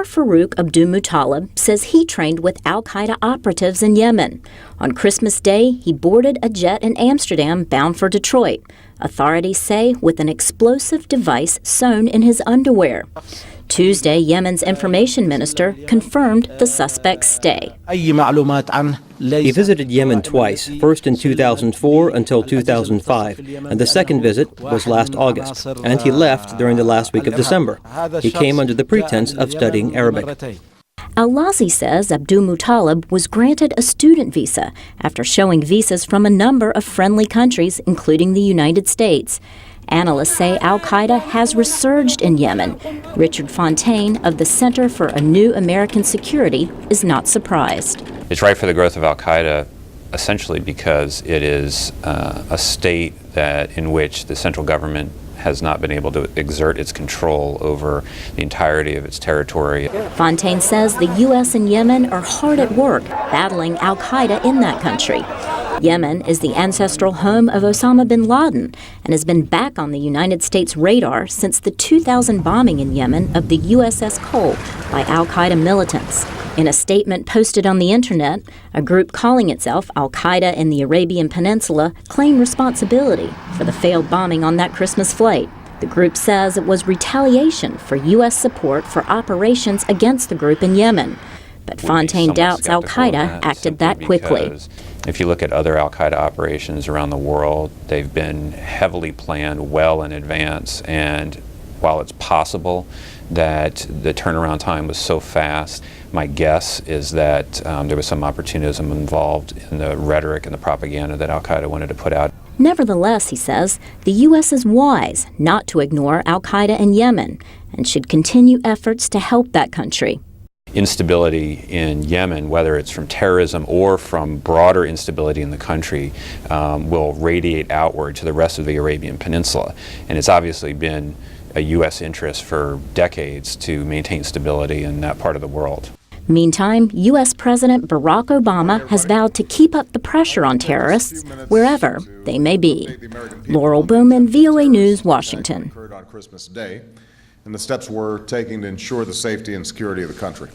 Farouk Abdulmutallab says he trained with al-Qaida operatives in Yemen. On Christmas Day, he boarded a jet in Amsterdam bound for Detroit. Authorities say with an explosive device sewn in his underwear. Tuesday, Yemen's information minister confirmed the suspect's stay. He visited Yemen twice, first in 2004 until 2005, and the second visit was last August, and he left during the last week of December. He came under the pretense of studying Arabic. Al-Lazi says Abdulmutallab was granted a student visa after showing visas from a number of friendly countries, including the United States. Analysts say al-Qaida has resurged in Yemen. Richard Fontaine of the Center for a New American Security is not surprised. It's right for the growth of al-Qaida essentially because it is a state in which the central government has not been able to exert its control over the entirety of its territory. Fontaine says the U.S. and Yemen are hard at work battling al-Qaida in that country. Yemen is the ancestral home of Osama bin Laden and has been back on the United States radar since the 2000 bombing in Yemen of the USS Cole by al-Qaida militants. In a statement posted on the internet, a group calling itself al-Qaida in the Arabian Peninsula claimed responsibility for the failed bombing on that Christmas flight. The group says it was retaliation for U.S. support for operations against the group in Yemen. But Fontaine doubts al-Qaida acted that quickly. If you look at other al-Qaida operations around the world, they've been heavily planned well in advance, and while it's possible that the turnaround time was so fast, my guess is that there was some opportunism involved in the rhetoric and the propaganda that al-Qaida wanted to put out. Nevertheless, he says, the U.S. is wise not to ignore al-Qaida in Yemen and should continue efforts to help that country. Instability in Yemen, whether it's from terrorism or from broader instability in the country, will radiate outward to the rest of the Arabian Peninsula. And it's obviously been a U.S. interest for decades to maintain stability in that part of the world. Meantime, U.S. President Barack Obama has vowed to keep up the pressure on terrorists wherever they may be. Laurel, Bowman, VOA News, Washington. And the steps we're taking to ensure the safety and security of the country.